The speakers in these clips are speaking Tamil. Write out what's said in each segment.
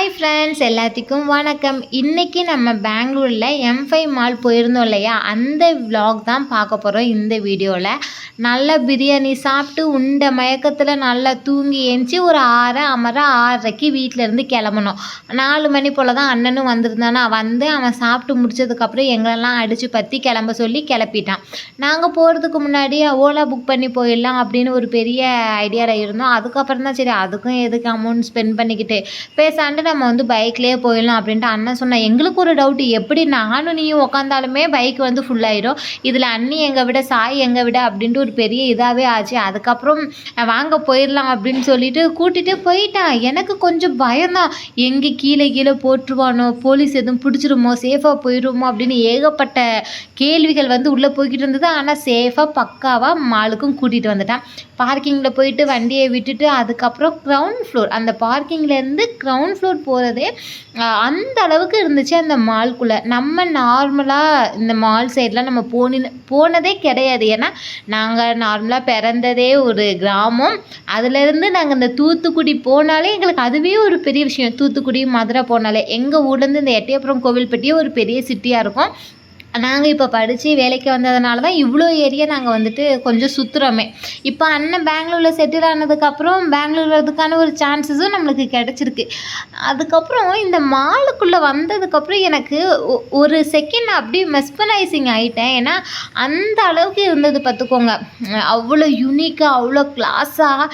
ஹாய் ஃப்ரெண்ட்ஸ், எல்லாத்துக்கும் வணக்கம். இன்றைக்கி நம்ம பெங்களூரில் M5 மால் போயிருந்தோம் இல்லையா, அந்த விலாக் தான் பார்க்க போகிறோம் இந்த வீடியோவில். நல்ல பிரியாணி சாப்பிட்டு உண்ட மயக்கத்தில் நல்லா தூங்கி ஏஞ்சி ஒரு 6:30 வீட்டிலேருந்து கிளம்பணும். 4 மணி போல் தான் அண்ணனும் வந்திருந்தானா. அவன் சாப்பிட்டு முடிச்சதுக்கப்புறம் எங்களெல்லாம் அடித்து பற்றி கிளம்ப சொல்லி கிளப்பிட்டான். நாங்கள் போகிறதுக்கு முன்னாடி ஓலா புக் பண்ணி போயிடலாம் அப்படின்னு ஒரு பெரிய ஐடியாவில் இருந்தோம். அதுக்கப்புறம் தான் சரி, அதுக்கும் எதுக்கு அமௌண்ட் ஸ்பெண்ட் பண்ணிக்கிட்டு பேசாண்டு நம்ம பைக்லேயே போயிடலாம் அப்படின்ட்டு அண்ணன் சொன்னேன். எங்களுக்கு ஒரு டவுட்டு, எப்படி நானும் நீயும் உட்காந்தாலுமே பைக் ஃபுல்லாயிடும், இதில் அண்ணி எங்களை விட சாய் எங்களை விட அப்படின்ட்டு ஒரு பெரிய இதாகவே ஆச்சு. அதுக்கப்புறம் வாங்க போயிடலாம் அப்படின்னு சொல்லிட்டு கூட்டிகிட்டே போயிட்டான். எனக்கு கொஞ்சம் பயம்தான், எங்கே கீழே போட்டுருவானோ, போலீஸ் எதுவும் பிடிச்சிருமோ, சேஃபாக போயிடுமோ அப்படின்னு ஏகப்பட்ட கேள்விகள் உள்ளே போய்கிட்டு இருந்தது. ஆனால் சேஃபாக பக்காவாக மாலுக்கும் கூட்டிகிட்டு வந்துட்டான். பார்க்கிங்கில் போயிட்டு வண்டியை விட்டுட்டு அதுக்கப்புறம் கிரவுண்ட் ஃப்ளோர், அந்த பார்க்கிங்லேருந்து கிரவுண்ட் ஃப்ளோர் போகிறதே அந்த அளவுக்கு இருந்துச்சு அந்த மால்குள்ளே. நம்ம நார்மலாக இந்த மால் சைடெலாம் நம்ம போனதே கிடையாது. ஏன்னா நாங்கள் நார்மலாக பிறந்ததே ஒரு கிராமம். அதுலேருந்து நாங்கள் இந்த தூத்துக்குடி போனாலே எங்களுக்கு அதுவே ஒரு பெரிய விஷயம். தூத்துக்குடி மதுரை போனாலே எங்கள் ஊர்லேருந்து இந்த எட்டயபுரம் கோவில்பட்டியே ஒரு பெரிய சிட்டியாக இருக்கும். நாங்கள் இப்போ படித்து வேலைக்கு வந்ததுனால தான் இவ்வளோ ஏரியா நாங்கள் கொஞ்சம் சுற்றுறோமே. இப்போ அண்ணன் பெங்களூரில் செட்டில் ஆனதுக்கப்புறம் பெங்களூர் வரதுக்கான ஒரு சான்சஸும் நம்மளுக்கு கிடச்சிருக்கு. அதுக்கப்புறம் இந்த மாலுக்குள்ளே வந்ததுக்கப்புறம் எனக்கு ஒரு செகண்ட் அப்படியே மெஸ்பனைசிங் ஆகிட்டேன். ஏன்னா அந்த அளவுக்கு இருந்தது பார்த்துக்கோங்க. அவ்வளோ யூனிக்காக, அவ்வளோ கிளாஸாக.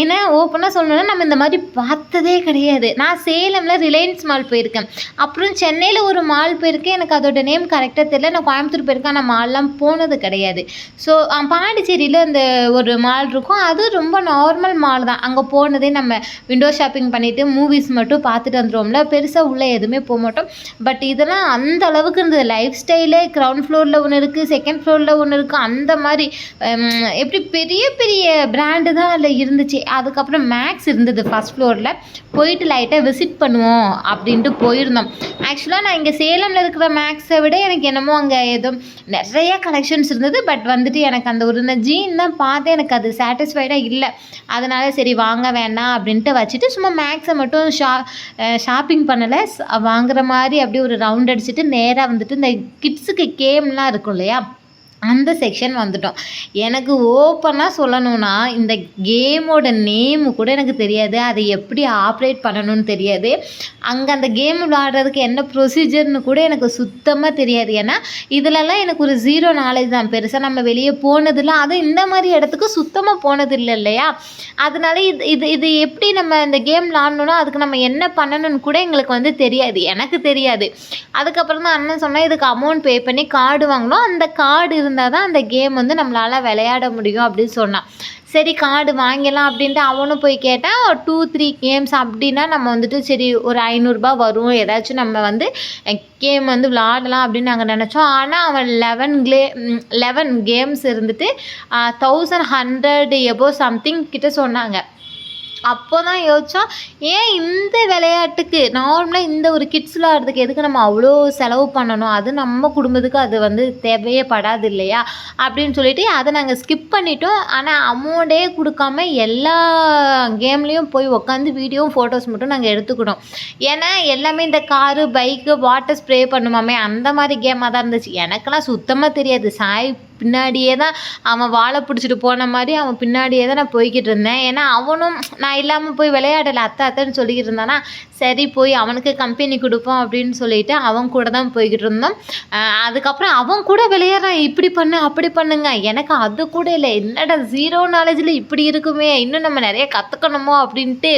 ஏன்னா ஓப்பனாக சொல்லணுன்னா நம்ம இந்த மாதிரி பார்த்ததே கிடையாது. நான் சேலமில் ரிலையன்ஸ் மால் போயிருக்கேன், அப்புறம் சென்னையில் ஒரு மால் போயிருக்கேன். எனக்கு அதோட நேம் கரெக்டாக தெரியல. நான் கோயம்புத்தூர் போயிருக்கேன், நான் மால்லாம் போனது கிடையாது. ஸோ பாண்டிச்சேரியில் அந்த ஒரு மால் இருக்கும், அது ரொம்ப நார்மல் மால் தான். அங்கே போனதே நம்ம விண்டோ ஷாப்பிங் பண்ணிவிட்டு மூவிஸ் மட்டும் பார்த்துட்டு வந்துடுவோம்ல, பெருசாக உள்ளே எதுவுமே போக மாட்டோம். பட் இதெல்லாம் அந்த அளவுக்கு இருந்தது. லைஃப் ஸ்டைலே கிரவுண்ட் ஃப்ளோரில் ஒன்று இருக்குது, செகண்ட் ஃப்ளோரில் ஒன்று இருக்குது. அந்த மாதிரி எப்படி பெரிய பெரிய பிராண்டு தான் அதில் இருந்துச்சு. அதுக்கப்புறம் மேக்ஸ் இருந்தது ஃபஸ்ட் ஃப்ளோரில். போயிட்டு லைட்டாக விசிட் பண்ணுவோம் அப்படின்ட்டு போயிருந்தோம். ஆக்சுவலாக நான் இங்கே சேலமில் இருக்கிற மேக்ஸை விட எனக்கு என்னமோ அங்கே ஏதோ நிறைய கலெக்ஷன்ஸ் இருந்தது. பட் எனக்கு அந்த ஒரு ஜீன் தான் பார்த்தேன், எனக்கு அது சாட்டிஸ்ஃபைடாக இல்லை. அதனால் சரி வாங்க வேண்டாம் அப்படின்ட்டு வச்சுட்டு சும்மா மேக்ஸை மட்டும் ஷாப்பிங் பண்ணலை, வாங்குற மாதிரி அப்படியே ஒரு ரவுண்ட் அடிச்சுட்டு நேராக இந்த கிட்ஸுக்கு கேம்லாம் இருக்கும் இல்லையா, அந்த செக்ஷன் வந்துட்டோம். எனக்கு ஓப்பனாக சொல்லணும்னா இந்த கேமோட நேமு கூட எனக்கு தெரியாது, அதை எப்படி ஆப்ரேட் பண்ணணும்னு தெரியாது. அங்கே அந்த கேம் விளாடுறதுக்கு என்ன ப்ரொசீஜர்னு கூட எனக்கு சுத்தமாக தெரியாது. ஏன்னா இதிலலாம் எனக்கு ஒரு ஜீரோ நாலேஜ் தான். பெருசாக நம்ம வெளியே போனதில்லை, அதுவும் இந்த மாதிரி இடத்துக்கு சுத்தமாக போனதில்லை இல்லையா. அதனால இது எப்படி நம்ம இந்த கேம் விளாடணுன்னா அதுக்கு நம்ம என்ன பண்ணணும்னு கூட எங்களுக்கு தெரியாது, எனக்கு தெரியாது. அதுக்கப்புறம் தான் அண்ணன் சொன்னால் இதுக்கு அமௌண்ட் பே பண்ணி கார்டு வாங்கணும், அந்த கார்டு இருந்தால் தான் அந்த கேம் நம்மளால் விளையாட முடியும் அப்படின்னு சொன்னான். சரி கார்டு வாங்கிடலாம் அப்படின்ட்டு அவனும் போய் கேட்டால் 2-3 கேம்ஸ் அப்படின்னா நம்ம சரி ஒரு 500 வரும், ஏதாச்சும் நம்ம கேம் விளாடலாம் அப்படின்னு நாங்கள் நினச்சோம். ஆனால் அவன் 11 கேம்ஸ் 1100 எபோ சம்திங் கிட்ட சொன்னாங்க. அப்போ தான் யோசித்தோம், ஏன் இந்த விளையாட்டுக்கு நார்மலாக இந்த ஒரு கிட்ஸ் விளாட்றதுக்கு எதுக்கு நம்ம அவ்வளோ செலவு பண்ணணும், அது நம்ம குடும்பத்துக்கு அது தேவையே படாது இல்லையா அப்படின்னு சொல்லிட்டு அதை நாங்கள் ஸ்கிப் பண்ணிட்டோம். ஆனால் அமௌண்ட்டே கொடுக்காம எல்லா கேம்லேயும் போய் உட்காந்து வீடியோ ஃபோட்டோஸ் மட்டும் நாங்கள் எடுத்துக்கிட்டோம். ஏன்னா எல்லாமே இந்த காரு பைக்கு வாட்டர் ஸ்ப்ரே பண்ணுமாமே அந்த மாதிரி கேமாக தான் இருந்துச்சு. எனக்கெல்லாம் சுத்தமாக தெரியாது. சாய் பின்னாடியே தான் அவன் வாழை பிடிச்சிட்டு போன மாதிரி அவன் பின்னாடியே தான் நான் போய்கிட்டு இருந்தேன். ஏன்னா அவனும் நான் இல்லாமல் போய் விளையாடலை, அத்தைன்னு சொல்லிக்கிட்டு இருந்தானா. சரி போய் அவனுக்கு கம்பெனி கொடுப்போம் அப்படின்னு சொல்லிட்டு அவன் கூட தான் போய்கிட்டு இருந்தோம். அதுக்கப்புறம் அவன் கூட விளையாடுறான், இப்படி பண்ணு அப்படி பண்ணுங்க. எனக்கு அது கூட இல்லை, என்னடா ஜீரோ நாலேஜில் இப்படி இருக்குமே, இன்னும் நம்ம நிறைய கற்றுக்கணுமோ அப்படின்ட்டு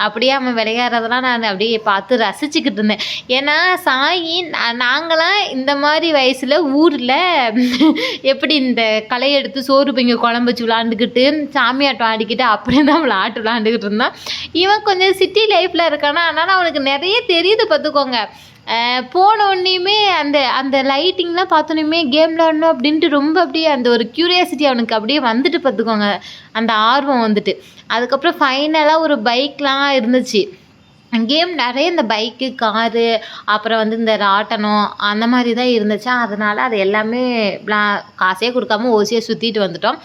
அப்படியே அவன் விளையாடுறதெல்லாம் நான் அப்படியே பார்த்து ரசிச்சுக்கிட்டு இருந்தேன். ஏன்னா சாயி நாங்களாம் இந்த மாதிரி வயசில் ஊரில் எப்படி இந்த களை எடுத்து சோறு பைங்க குழம்பு வச்சு விளாண்டுக்கிட்டு சாமியாட்டம் ஆடிக்கிட்டு அப்படியே தான் விளாண்டுக்கிட்டு இருந்தான். இவன் கொஞ்சம் சிட்டி லைஃப்பில் இருக்கானா, அதனால் அவனுக்கு நிறைய தெரியுது பார்த்துக்கோங்க. போனோடனையுமே அந்த லைட்டிங்லாம் பார்த்தோன்னே கேம் விளாடணும் அப்படின்ட்டு ரொம்ப அப்படியே அந்த ஒரு க்யூரியாசிட்டி அவனுக்கு அப்படியே பார்த்துக்கோங்க, அந்த ஆர்வம் அதுக்கப்புறம் ஃபைனலாக ஒரு பைக்லாம் இருந்துச்சு. கேம் நிறைய இந்த பைக்கு காரு அப்புறம் இந்த ராட்டனம் அந்த மாதிரி தான் இருந்துச்சா. அதனால் அது எல்லாமே காசே கொடுக்காம ஓசியாக சுற்றிட்டு வந்துட்டோம்.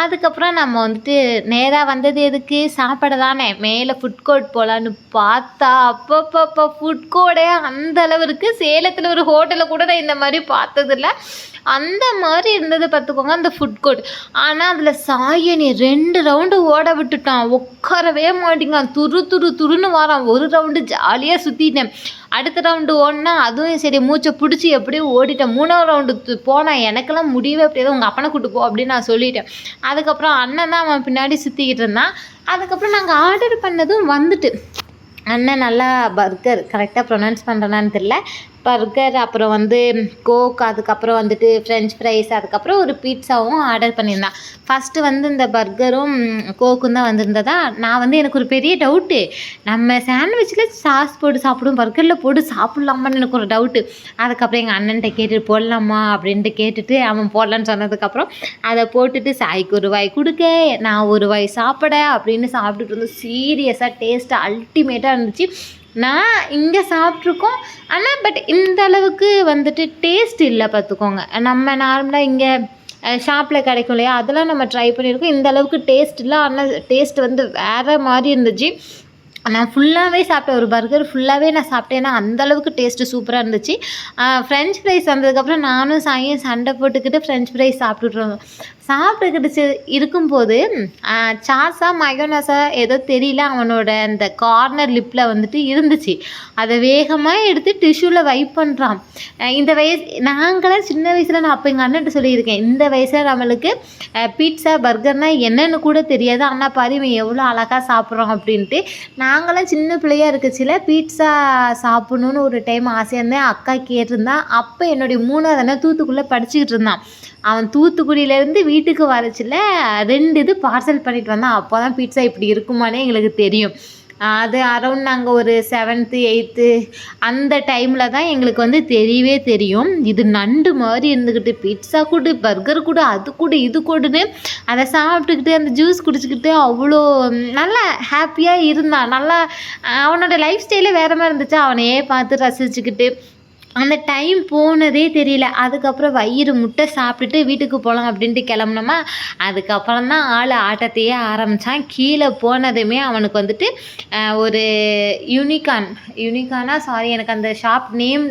அதுக்கப்புறம் நம்ம வந்துட்டு நேராக வந்தது எதுக்கு சாப்பிட தானே. மேலே ஃபுட் கோர்ட் போகலான்னு பார்த்தா அப்பப்பப்பா ஃபுட் கோர்ட்டே அந்த அளவு இருக்குது. சேலத்தில் ஒரு ஹோட்டலில் கூட நான் இந்த மாதிரி பார்த்ததில்ல. அந்த மாதிரி இருந்தது பார்த்துக்கோங்க அந்த ஃபுட் கோர்ட். ஆனால் அதில் சாயனி 2 ரவுண்டு ஓட விட்டுட்டான். உட்காரவே மாட்டேங்கான். துருன்னு வாரான். ஒரு ரவுண்டு ஜாலியாக சுற்றிட்டேன். அடுத்த ரவுண்டு ஓடினா அதுவும் சரி மூச்சை பிடிச்சி எப்படியும் ஓடிட்டேன். 3ஆவது ரவுண்டு போனால் எனக்கெல்லாம் முடியவே அப்படியே உங்கள் அப்பனை கூட்டு போ அப்படின்னு நான் சொல்லிட்டேன். அதுக்கப்புறம் அண்ணன் தான் அவன் பின்னாடி சுற்றிக்கிட்டு இருந்தான். அதுக்கப்புறம் நாங்கள் ஆர்டர் பண்ணதும் வந்துட்டு அண்ணன் நல்லா பர்கர் கரெக்டாக ப்ரொனவுன்ஸ் பண்ணுறேனான்னு தெரில. பர்கர் அப்புறம் வந்து கோக், அதுக்கப்புறம் வந்துட்டு ஃப்ரெஞ்ச் ஃப்ரைஸ், அதுக்கப்புறம் ஒரு பீட்சாவும் ஆர்டர் பண்ணியிருந்தான். ஃபஸ்ட்டு வந்து இந்த பர்கரும் கோக்கும் தான் வந்திருந்ததா. நான் வந்து எனக்கு ஒரு பெரிய டவுட்டு, நம்ம சாண்ட்விச்சில் சாஸ் போட்டு சாப்பிடுவோம், பர்கரில் போட்டு சாப்பிட்லாமான்னு எனக்கு ஒரு டவுட்டு. அதுக்கப்புறம் எங்கள் அண்ணன்ட்ட கேட்டுட்டு போடலாமா அப்படின்ட்டு கேட்டுட்டு அவன் போடலான்னு சொன்னதுக்கப்புறம் அதை போட்டுட்டு சாய்க்கு ஒரு வாய் கொடுக்க நான் ஒரு வாய் சாப்பிட அப்படின்னு சாப்பிட்டுட்டு இருந்தோம். சீரியஸாக டேஸ்ட்டு அல்டிமேட்டாக இருந்துச்சு. நான் இங்கே சாப்பிட்ருக்கோம். ஆனால் பட் இந்த அளவுக்கு வந்துட்டு டேஸ்ட் இல்லை பார்த்துக்கோங்க. நம்ம நார்மலாக இங்கே ஷாப்பில் கிடைக்கும் இல்லையா, அதெல்லாம் நம்ம ட்ரை பண்ணியிருக்கோம். இந்த அளவுக்கு டேஸ்ட் இல்லை. ஆனால் டேஸ்ட் வந்து வேறு மாதிரி இருந்துச்சு. நான் ஃபுல்லாகவே சாப்பிட்டேன். ஒரு பர்கர் ஃபுல்லாகவே நான் சாப்பிட்டேன்னா அந்தளவுக்கு டேஸ்ட்டு சூப்பராக இருந்துச்சு. ஃப்ரெஞ்ச் ஃப்ரைஸ் வந்ததுக்கப்புறம் நானும் சாயும் சண்டை போட்டுக்கிட்டு ஃப்ரெஞ்ச் ஃப்ரைஸ் சாப்பிட்டுக்கிட்டு இருக்கும்போது சாஸா மயோனஸா ஏதோ தெரியல, அவனோட அந்த கார்னர் லிப்பில் வந்துட்டு இருந்துச்சு. அதை வேகமாக எடுத்து டிஷ்யூவில் வைப் பண்ணுறான். இந்த வயசு நாங்களாம் சின்ன வயசில் நான் அப்போ எங்கள் அண்ணன்ட்ட சொல்லியிருக்கேன், இந்த வயசில் நம்மளுக்கு பீட்சா பர்கர்னால் என்னென்னு கூட தெரியாது. ஆனால் பாரு இவன் எவ்வளோ அழகாக சாப்பிட்றான் அப்படின்ட்டு. நாங்களாம் சின்ன பிள்ளையாக இருக்கச்சில பீட்சா சாப்பிட்ணுன்னு ஒரு டைம் ஆசையாக இருந்தேன். அக்கா கேட்டிருந்தான். அப்போ என்னுடைய 3ஆவது தூத்துக்குள்ளே படிச்சுக்கிட்டு இருந்தான். அவன் தூத்துக்குடியிலேருந்து வீட்டுக்கு வரச்சில 2 இது பார்சல் பண்ணிட்டு வந்தான். அப்போ தான் பீட்சா இப்படி இருக்குமானே எங்களுக்கு தெரியும். அது அரௌண்ட் நாங்கள் ஒரு 7th 8th அந்த டைமில் தான் எங்களுக்கு வந்து தெரியவே தெரியும். இது நண்டு மாதிரி இருந்துக்கிட்டு பீட்சா கூடு, பர்கர் கூடு, அது கூடு, இது கூடுன்னு அதை சாப்பிட்டுக்கிட்டு அந்த ஜூஸ் குடிச்சிக்கிட்டு அவ்வளோ நல்லா ஹாப்பியாக இருந்தான். நல்லா அவனோட லைஃப் ஸ்டைலே வேறு மாதிரி இருந்துச்சு. அவனையே பார்த்து ரசிச்சுக்கிட்டு அந்த டைம் போனதே தெரியல. அதுக்கப்புறம் வயிறு முட்டை சாப்பிட்டுட்டு வீட்டுக்கு போகலாம் அப்படின்ட்டு கிளம்புனோமா. அதுக்கப்புறம் தான் ஆள் ஆட்டத்தையே ஆரம்பித்தான். கீழே போனதுமே அவனுக்கு வந்துட்டு ஒரு யூனிகானா சாரி எனக்கு அந்த ஷாப் நேம்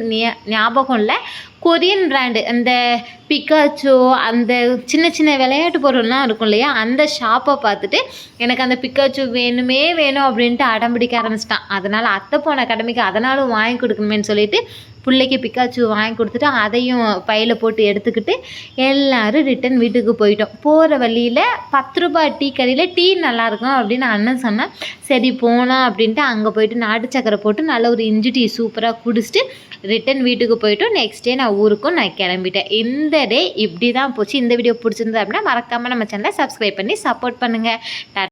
ஞாபகம் இல்லை. கொரியன் பிராண்டு அந்த பிக்காச்சோ அந்த சின்ன சின்ன விளையாட்டு பொருள்லாம் இருக்கும் இல்லையா, அந்த ஷாப்பை பார்த்துட்டு எனக்கு அந்த பிக்காச்சோ வேணும் அப்படின்ட்டு அடம் பிடிக்க ஆரம்பிச்சிட்டான். அதனால் அத்தை போன கடமைக்கு அதனாலும் வாங்கி கொடுக்கணுமேன்னு சொல்லிட்டு பிள்ளைக்கு பிக்காச்சு வாங்கி கொடுத்துட்டு அதையும் பையில் போட்டு எடுத்துக்கிட்டு எல்லோரும் ரிட்டன் வீட்டுக்கு போயிட்டோம். போகிற வழியில் 10 ரூபாய் டீ கடையில் டீ நல்லாயிருக்கும் அப்படின்னு அண்ணன் சொன்னேன். சரி போகலாம் அப்படின்ட்டு அங்கே போயிட்டு நாட்டு சக்கரை போட்டு நல்ல ஒரு இஞ்சி டீ சூப்பராக குடிச்சிட்டு ரிட்டன் வீட்டுக்கு போயிட்டோம். நெக்ஸ்ட் டே நான் ஊருக்கும் நான் கிளம்பிட்டேன். இந்த டே இப்படி தான் போச்சு. இந்த வீடியோ பிடிச்சிருந்தது அப்படின்னா மறக்காமல் நம்ம சேனலை சப்ஸ்கிரைப் பண்ணி சப்போர்ட் பண்ணுங்கள்.